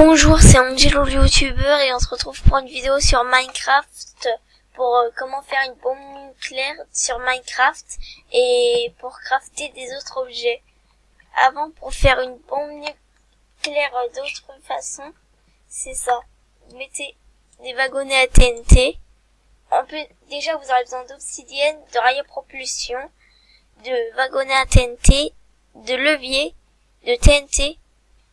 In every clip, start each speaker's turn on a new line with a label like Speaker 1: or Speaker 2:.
Speaker 1: Bonjour, c'est Angelo le youtubeur et on se retrouve pour une vidéo sur Minecraft pour comment faire une bombe nucléaire sur Minecraft et pour crafter des autres objets. Avant, pour faire une bombe nucléaire d'autre façon, c'est ça. Vous mettez des wagonnets à TNT. Déjà vous aurez besoin d'obsidienne, de rails à propulsion, de wagonnets à TNT, de levier, de TNT.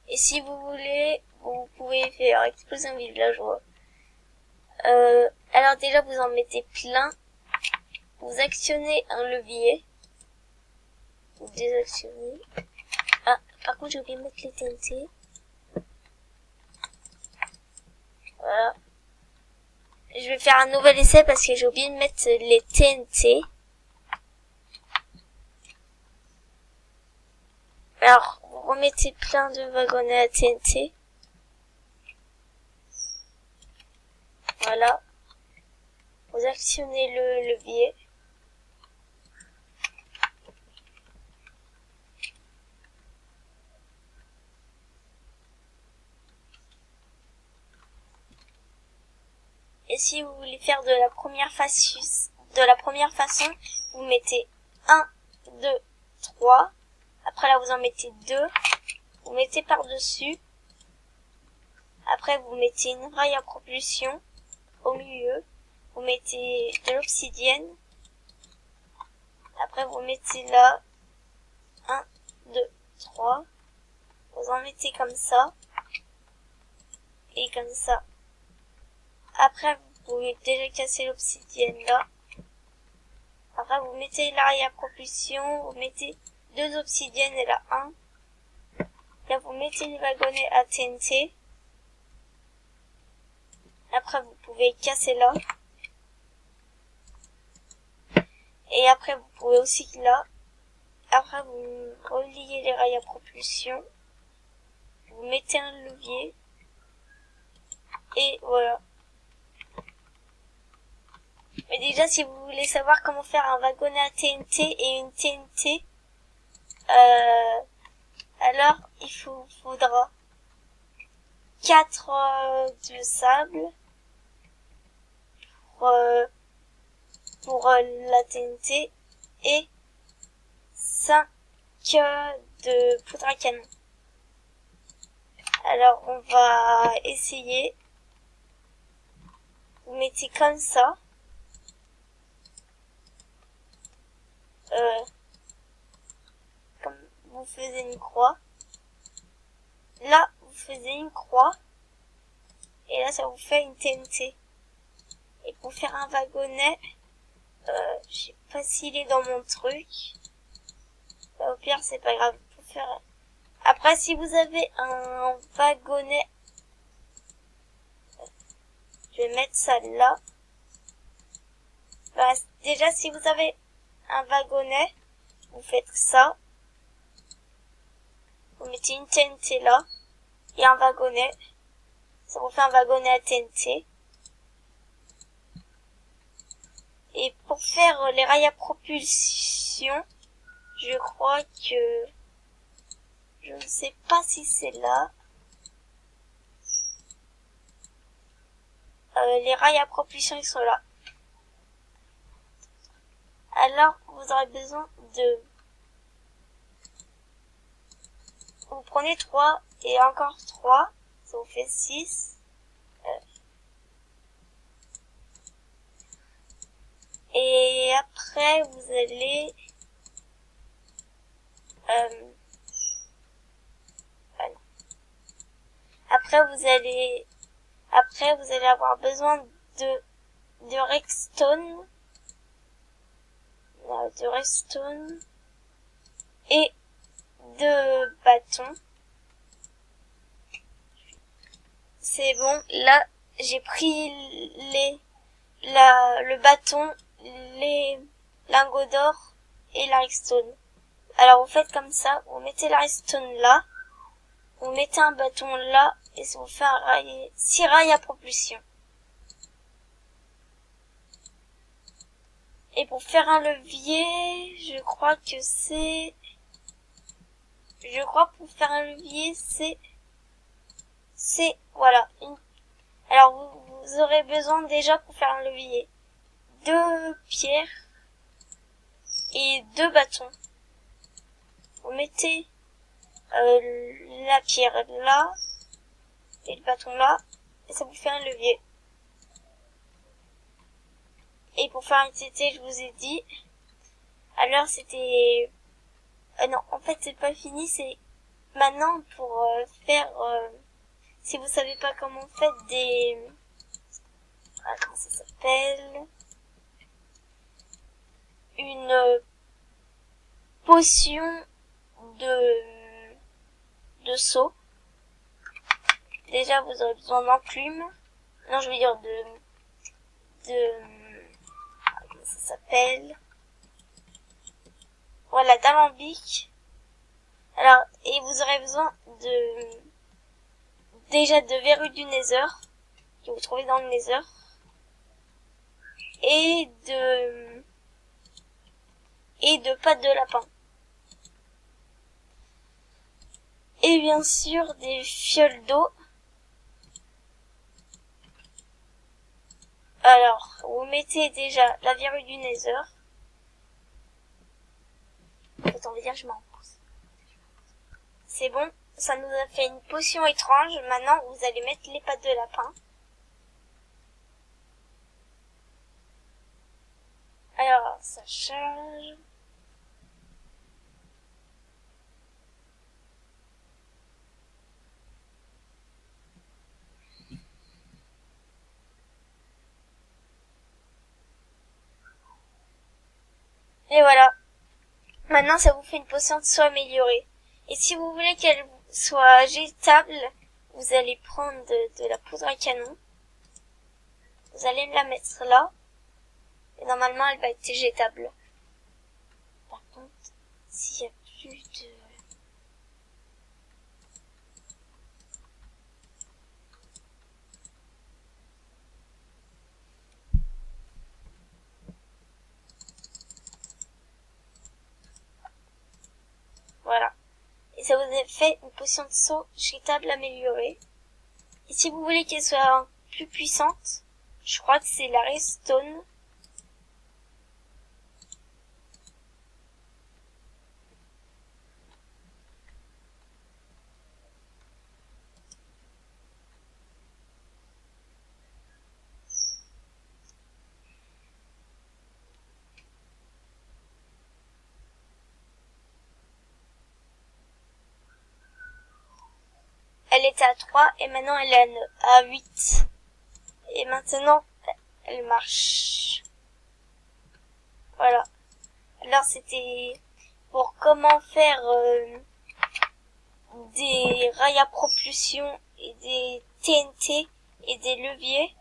Speaker 1: Et si vous voulez, vous pouvez faire exploser un villageois. Alors déjà, vous en mettez plein. Vous actionnez un levier. Vous désactionnez. Ah, par contre, j'ai oublié de mettre les TNT. Voilà. Je vais faire un nouvel essai parce que j'ai oublié de mettre les TNT. Alors, vous remettez plein de wagonnets à TNT. Voilà. Vous actionnez le levier. Et si vous voulez faire de la première façon, vous mettez 1, 2, 3. Après là, vous en mettez 2. Vous mettez par-dessus. Après, vous mettez une rail à propulsion au milieu. Vous mettez de l'obsidienne. Après, vous mettez là 1, 2, 3. Vous en mettez comme ça. Et comme ça. Après, vous pouvez déjà casser l'obsidienne là. Après, vous mettez la rail à propulsion. Vous mettez 2 obsidiennes et là 1. Là, vous mettez les wagonnets à TNT. Après, vous pouvez casser là. Et après, vous pouvez aussi là. Après, vous reliez les rails à propulsion. Vous mettez un levier. Et voilà. Mais déjà, si vous voulez savoir comment faire un wagonnet à TNT et une TNT, alors il faudra 4 de sable pour la TNT et 5 de poudre à canon. Alors on va essayer. Vous mettez comme ça. Comme vous faisiez une croix. Là, vous faisiez une croix. Et là, ça vous fait une TNT. Et pour faire un wagonnet, je sais pas s'il est dans mon truc. Au pire, c'est pas grave. Pour faire... Après, si vous avez un wagonnet, je vais mettre ça là. Voilà. Déjà, si vous avez un wagonnet, vous faites ça. Vous mettez une TNT là. Et un wagonnet. Ça vous fait un wagonnet à TNT. Et pour faire les rails à propulsion, je crois que... Je ne sais pas si c'est là. Les rails à propulsion, ils sont là. Alors, vous aurez besoin de... Vous prenez 3 et encore 3. Ça vous fait 6. Et après, vous allez... Après, vous allez avoir besoin de redstone. De redstone. Et de bâton. C'est bon. Là, j'ai pris le bâton, les lingots d'or et la redstone. Alors, vous faites comme ça. Vous mettez la redstone là. Vous mettez un bâton là. Et ça vous fait 6 rails à propulsion. Et pour faire un levier, je crois pour faire un levier, c'est c'est, voilà, alors vous aurez besoin déjà pour faire un levier 2 pierres et 2 bâtons. Vous mettez la pierre là et le bâton là et ça vous fait un levier. Et pour faire un TT, je vous ai dit, alors c'était non, en fait c'est pas fini, c'est maintenant pour faire si vous savez pas comment on fait des comment ça s'appelle, une potion de saut. Déjà vous aurez besoin d'enclume. Non, je veux dire comment ça s'appelle, voilà, d'alambic. Alors, et vous aurez besoin déjà de verrues du Nether que vous trouvez dans le Nether et de pâte de lapin. Et bien sûr des fioles d'eau. Alors, vous mettez déjà la verrue du Nether. Attendez, je m'en pose. C'est bon, ça nous a fait une potion étrange. Maintenant, vous allez mettre les pattes de lapin. Alors, ça charge. Et voilà. Maintenant, ça vous fait une potion de saut améliorée. Et si vous voulez qu'elle soit jetable, vous allez prendre de la poudre à canon. Vous allez la mettre là. Et normalement, elle va être jetable. Par contre, s'il n'y a plus de... Voilà. Et ça vous a fait une potion de saut jetable améliorée. Et si vous voulez qu'elle soit plus puissante, je crois que c'est la redstone. Elle était à 3 et maintenant elle est à 8. Et maintenant, elle marche. Voilà. Alors c'était pour comment faire des rails à propulsion et des TNT et des leviers.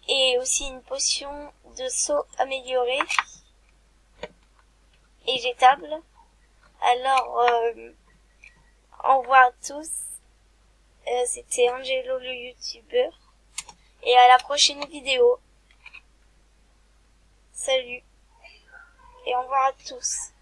Speaker 1: Et aussi une potion de saut améliorée et jetable. Alors, au revoir à tous. C'était Angelo le youtubeur. Et à la prochaine vidéo. Salut. Et au revoir à tous.